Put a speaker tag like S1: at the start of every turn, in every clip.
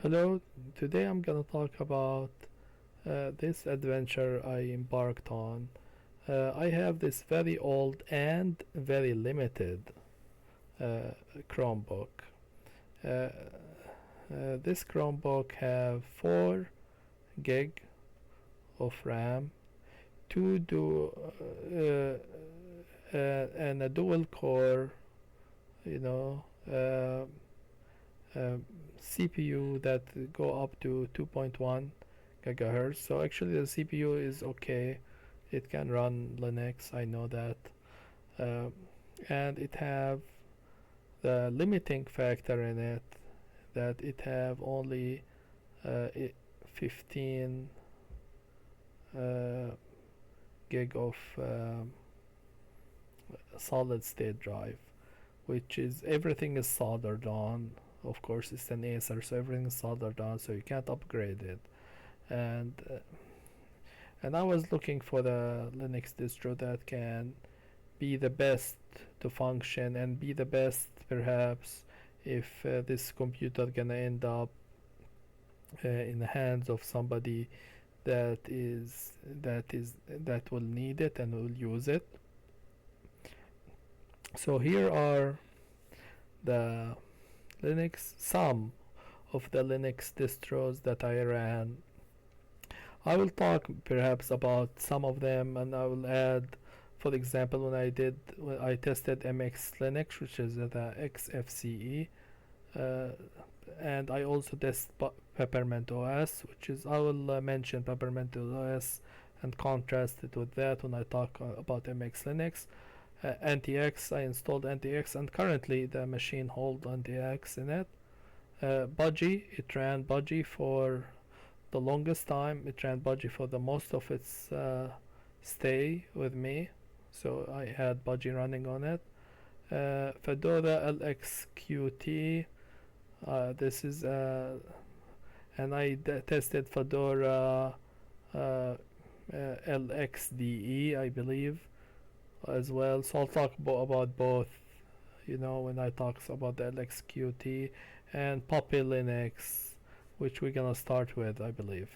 S1: Hello, today I'm gonna talk about this adventure I embarked on. I have this very old and very limited uh, Chromebook. Uh, this Chromebook have 4 gig of RAM, two du- and a dual core, you know, uh, CPU that go up to 2.1 gigahertz. So actually the CPU is okay. It can run Linux, I know that. Uh, and it have the limiting factor in it that it have only 15 uh, gig of solid state drive, which is everything is soldered on. Of course, it's an Acer, so everything is soldered on, so you can't upgrade it. And I was looking for the Linux distro that can be the best to function and be the best perhaps if this computer gonna end up in the hands of somebody that will need it and will use it. So here are the some of the Linux distros that I ran. I will talk perhaps about some of them, and I will add, for example, when I tested MX Linux, which is the XFCE, uh, and I also test Peppermint OS, which is I will mention Peppermint OS and contrast it with that when I talk about MX Linux. Antix, I installed Antix, and currently the machine holds Antix in it. Budgie, it ran Budgie for the longest time. It ran Budgie for the most of its stay with me, so I had Budgie running on it. Fedora LxQT. This is and I tested Fedora LXDE, I believe, as well. So I'll talk about both. When I talk about the LxQT and Puppy Linux, which we're gonna start with, I believe.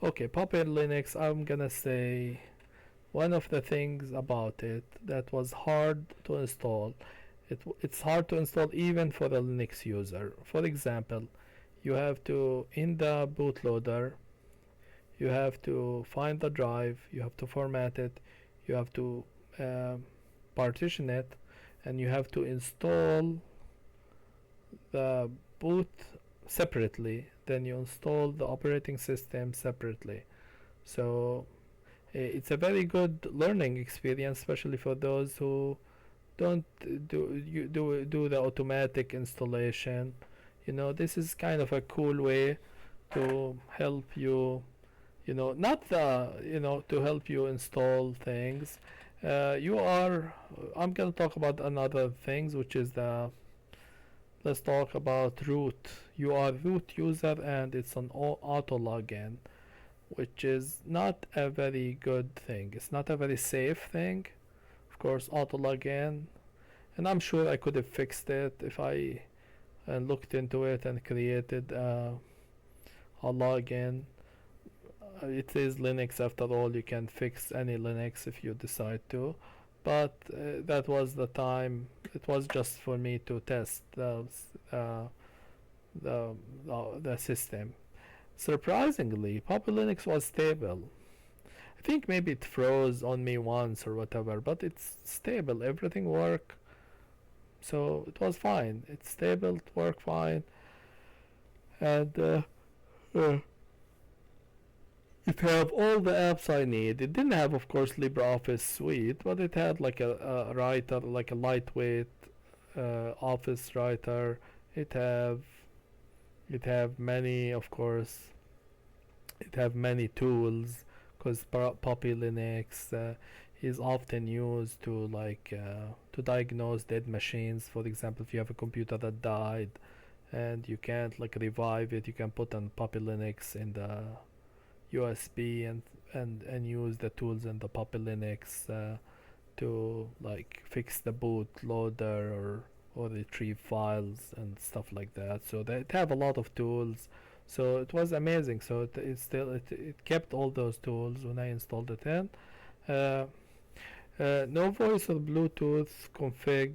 S1: Okay, Puppy Linux, I'm gonna say one of the things about it that was hard to install. It's hard to install even for the Linux user. For example, you have to, in the bootloader, you have to find the drive, you have to format it, you have to partition it, and you have to install the boot separately, then you install the operating system separately. So it's a very good learning experience, especially for those who don't do the automatic installation. This is kind of a cool way to help you, not the to help you install things. I'm gonna talk about another things, which is the let's talk about root. You are root user and it's an auto login, which is not a very good thing. It's not a very safe thing. Of course, auto login, and I'm sure I could have fixed it if I looked into it and created a login. It is Linux after all. You can fix any Linux if you decide to, but that was the time. It was just for me to test uh, the system. Surprisingly, Papa Linux was stable. I think maybe it froze on me once or whatever, but it's stable. Everything worked, so it was fine. It's stable. It worked fine, and uh, it have all the apps I need. It didn't have, of course, LibreOffice Suite, but it had like a writer, like a lightweight Office writer. It have it have many, of course. It have many tools because Puppy Linux is often used to diagnose dead machines. For example, if you have a computer that died and you can't like revive it, you can put on Puppy Linux in the USB and use the tools in the Puppy Linux to like fix the bootloader or retrieve files and stuff like that. So they have a lot of tools. So it was amazing. So it kept all those tools when I installed it in. Uh, no voice or Bluetooth config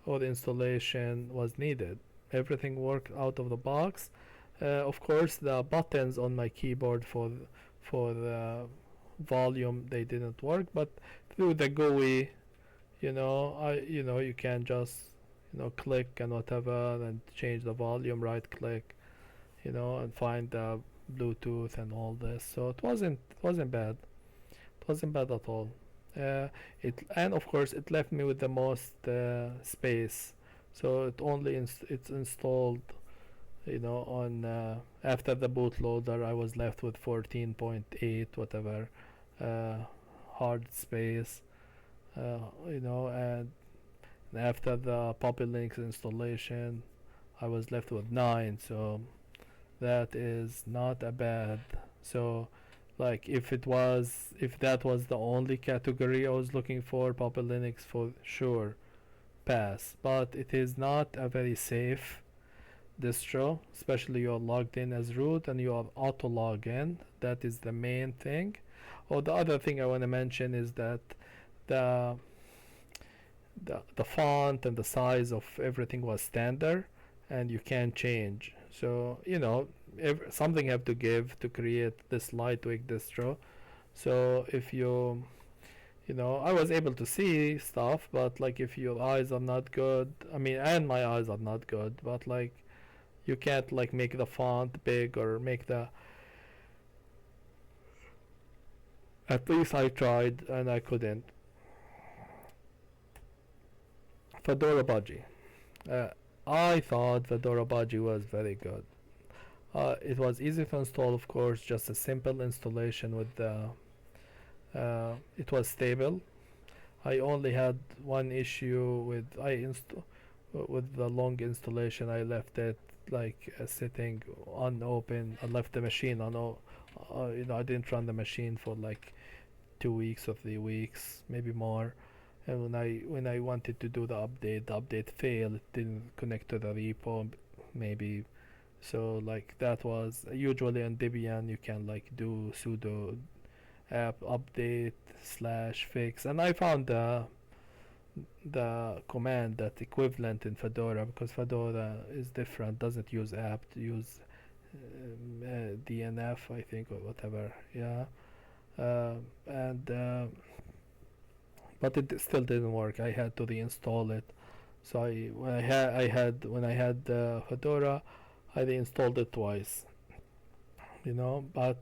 S1: or installation was needed. Everything worked out of the box. Of course, the buttons on my keyboard for the volume, they didn't work, but through the GUI, you can just click and whatever and change the volume, right click, and find the Bluetooth and all this. So it wasn't bad. It wasn't bad at all. And of course it left me with the most space. So it's installed, on after the bootloader I was left with 14.8 whatever uh, hard space, and after the Puppy Linux installation I was left with 9. So that is not a bad. So like if that was the only category I was looking for, Puppy Linux for sure pass. But it is not a very safe distro, especially you're logged in as root and you are auto login. That is the main thing. Oh, the other thing I want to mention is that the the font and the size of everything was standard and you can't change. So something have to give to create this lightweight distro. So if I was able to see stuff, but like if your eyes are not good, I mean, and my eyes are not good, but like you can't like make the font big or make the. At least I tried and I couldn't. Fedora Budgie. I thought Fedora Budgie was very good. It was easy to install, of course, just a simple installation with the. It was stable. I only had one issue with the long installation. I left it like sitting unopened. I left the machine I didn't run the machine for like 2 weeks or 3 weeks, maybe more. And when I wanted to do the update failed. It didn't connect to the repo, maybe. So like that was usually on Debian you can like do sudo app update / fix, and I found the command that equivalent in Fedora, because Fedora is different, doesn't use apt, use DNF I think or whatever. Yeah. And but it still didn't work. I had to reinstall it. So when I had Fedora, I reinstalled it twice. But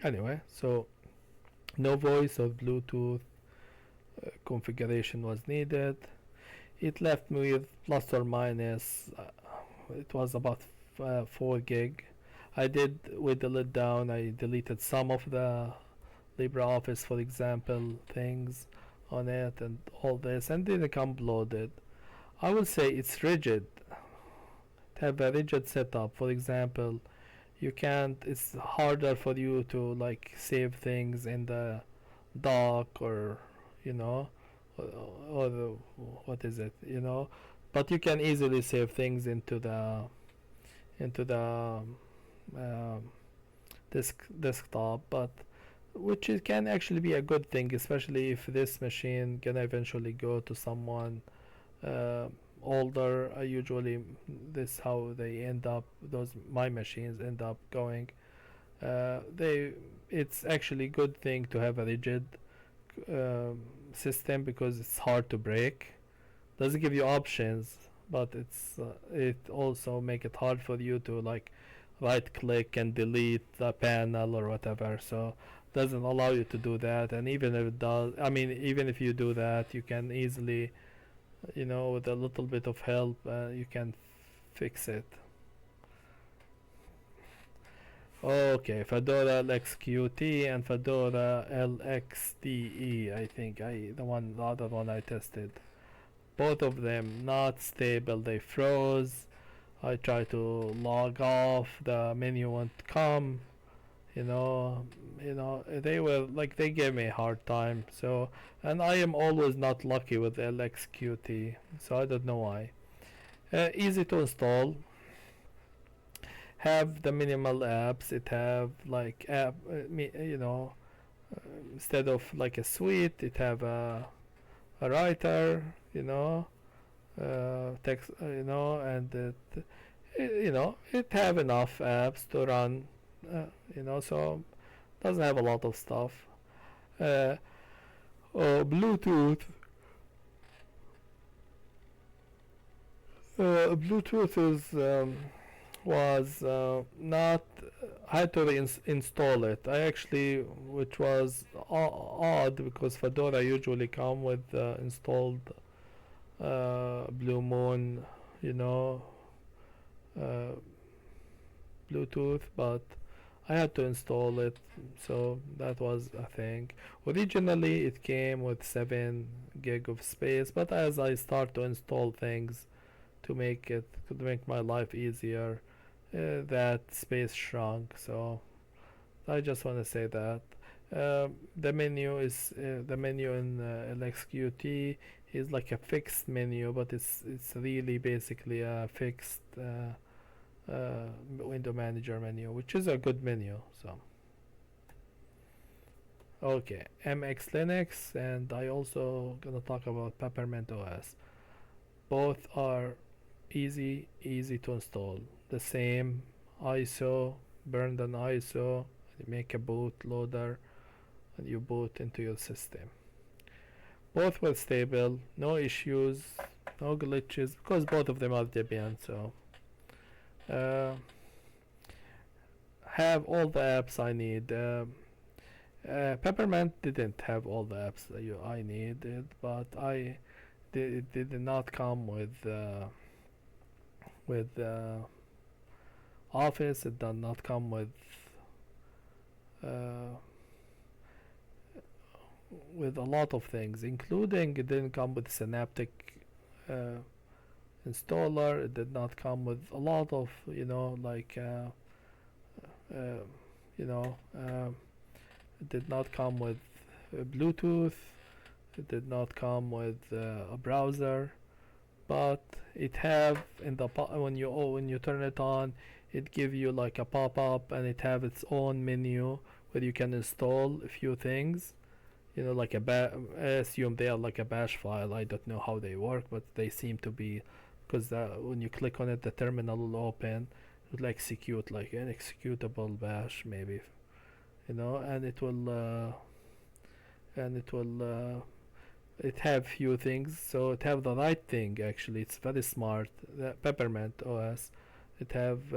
S1: anyway, so no voice or Bluetooth configuration was needed. It left me with plus or minus. It was about 4 gig. I did with the lid down. I deleted some of the LibreOffice, for example, things on it and all this, and didn't upload it. I would say it's rigid. To have a rigid setup, for example, you can't. It's harder for you to like save things in the dock or or what is it, but you can easily save things into the um, desktop, but which can actually be a good thing, especially if this machine can eventually go to someone older. Usually this how they end up, those my machines end up going. It's actually good thing to have a rigid system, because it's hard to break. Doesn't give you options, but it also make it hard for you to like right click and delete the panel or whatever. So doesn't allow you to do that. And even if it does, I mean, even if you do that, you can easily, with a little bit of help, you can fix it. Okay, Fedora LxQT and Fedora LxDE. I think the other one I tested. Both of them not stable. They froze. I tried to log off. The menu won't come. They were like, they gave me a hard time. So, and I am always not lucky with LxQT. So I don't know why. Easy to install, have the minimal apps. It have like instead of like a suite, it have a writer, text, and it have enough apps to run, so doesn't have a lot of stuff. uh, Bluetooth. Bluetooth is was not. I had to install it. I actually, which was odd because Fedora usually come with installed Blue Moon, you know, uh, Bluetooth, but I had to install it, so that was a thing. Originally, it came with 7 gig of space, but as I start to install things to make my life easier, that space shrunk. So I just want to say that the menu in LxQT is like a fixed menu, but it's really basically a fixed window manager menu, which is a good menu. So okay, MX Linux, and I also gonna talk about Peppermint OS. Both are easy to install. The same ISO, burn an ISO, you make a bootloader, and you boot into your system. Both were stable, no issues, no glitches, because both of them are Debian. So uh, have all the apps I need. Peppermint didn't have all the apps that I needed, but it did not come with Office. It does not come uh, with a lot of things, including it didn't come with Synaptic uh, installer. It did not come with a lot of uh, you know it did not come with Bluetooth. It did not come with a browser, but it have in the when you turn it on, it give you like a pop-up, and it have its own menu where you can install a few things, like I assume they are like a bash file. I don't know how they work, but they seem to be, because when you click on it, the terminal will open. It will execute like an executable bash, maybe, and it will it have few things. So it have the right thing. Actually, it's very smart. The Peppermint OS, it have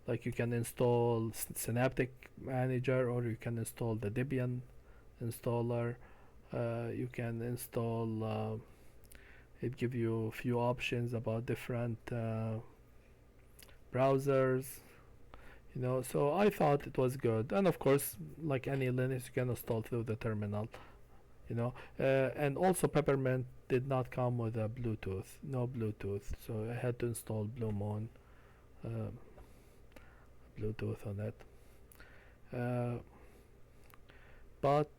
S1: like you can install Synaptic Manager, or you can install the Debian installer. You can install. It give you a few options about different browsers. So I thought it was good, and of course, like any Linux, you can install through the terminal. And also Peppermint did not come with a Bluetooth, no Bluetooth, so I had to install Blue Moon uh, Bluetooth on it. But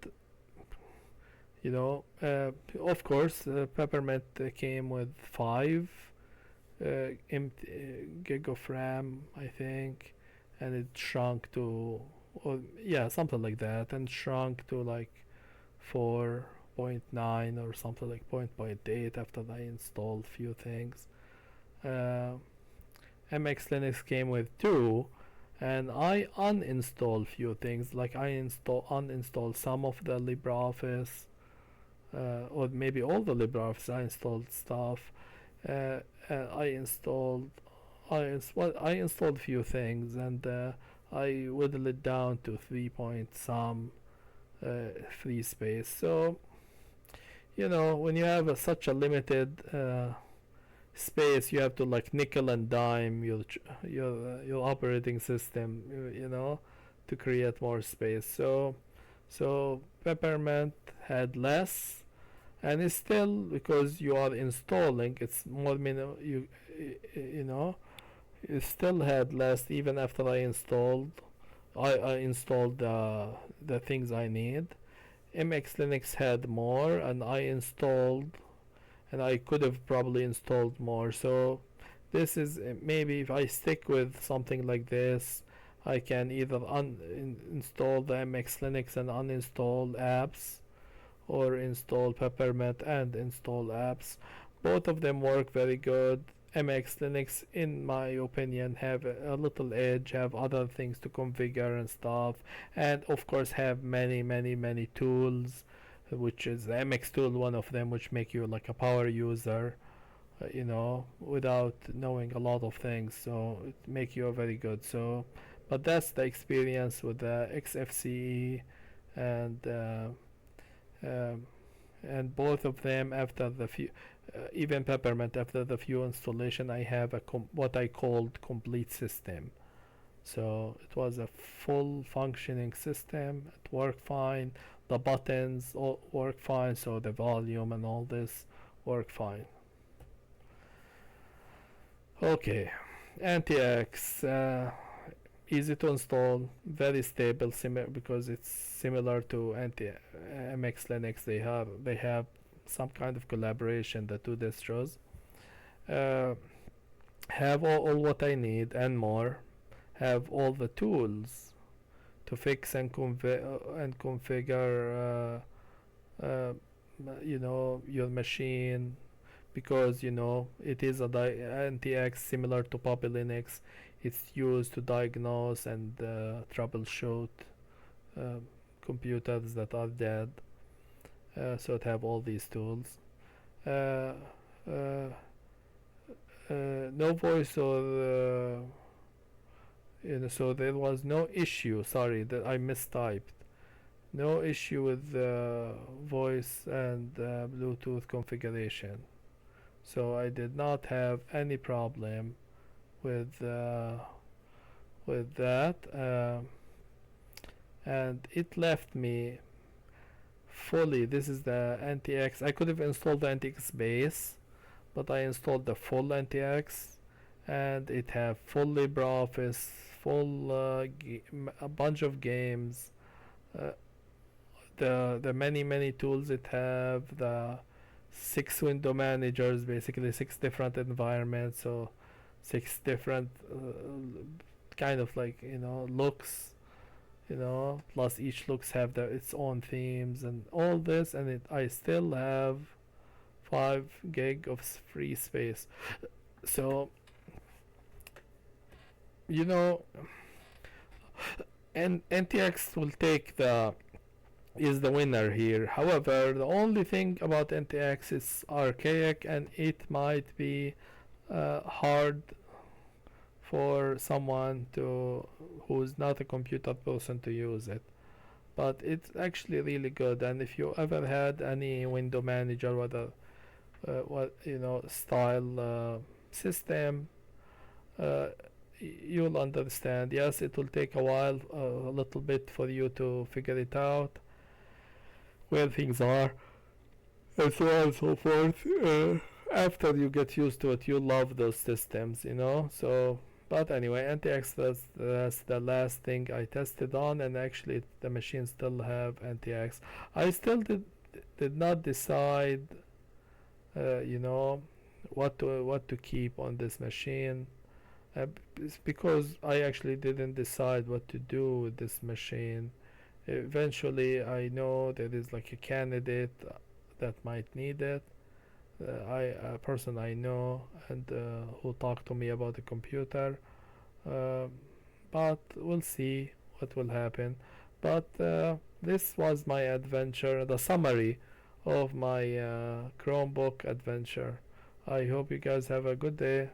S1: of course, Peppermint came with 5 gig of RAM, I think, and it shrunk to, or yeah, something like that, and shrunk to like 4.9 or something, like 0.8, after I installed few things. MX Linux came with 2, and I uninstalled few things, like I uninstalled some of the LibreOffice, or maybe all the LibreOffice. I installed stuff. I installed I installed few things, and I whittled it down to 3 point some free space. So when you have such a limited space, you have to like nickel and dime your operating system, to create more space. So Peppermint had less, and it's still, because you are installing, it's more you know it still had less even after I installed. I installed the things I need. MX Linux had more, and I could have probably installed more. So this is maybe if I stick with something like this, I can either install the MX Linux and uninstall apps, or install Peppermint and install apps. Both of them work very good. MX Linux, in my opinion, have a little edge, have other things to configure and stuff, and of course have many tools, which is the MX tool, one of them, which make you like a power user, without knowing a lot of things. So it make you very good. So, but that's the experience with the XFCE, and and both of them, after the few, even Peppermint, after the few installation, I have a what I called complete system. So it was a full functioning system. It worked fine. The buttons all work fine. So the volume and all this work fine. Okay, Antix, easy to install, very stable, because it's similar to MX Linux. They have some kind of collaboration, the two distros. Have all what I need and more. Have all the tools to fix and configure your machine, because it is a Antix similar to Puppy Linux. It's used to diagnose and troubleshoot computers that are dead. So it have all these tools. No voice or so there was no issue. Sorry that I mistyped. No issue with voice and Bluetooth configuration. So I did not have any problem with that, and it left me fully. This is the Antix. I could have installed the Antix base, but I installed the full Antix, and it have full LibreOffice, full a bunch of games, the many tools it have, the 6 window managers, basically 6 different environments, so 6 different kind of like looks, plus each looks have its own themes and all this, and I still have 5 gig of free space. So and NTX will take is the winner here. However, the only thing about NTX is archaic, and it might be hard for someone who's not a computer person to use it. But it's actually really good, and if you ever had any window manager, whether style system, you'll understand. Yes, it will take a while, a little bit, for you to figure it out, where things are, and so on and so forth. After you get used to it, you love those systems, So, but anyway, NTX, that's the last thing I tested on, and actually the machine still have NTX. I still did not decide, what to keep on this machine. It's because I actually didn't decide what to do with this machine. Eventually, I know there is like a candidate that might need it. A person I know, and who talked to me about the computer. But we'll see what will happen. But this was my adventure, the summary of my Chromebook adventure. I hope you guys have a good day.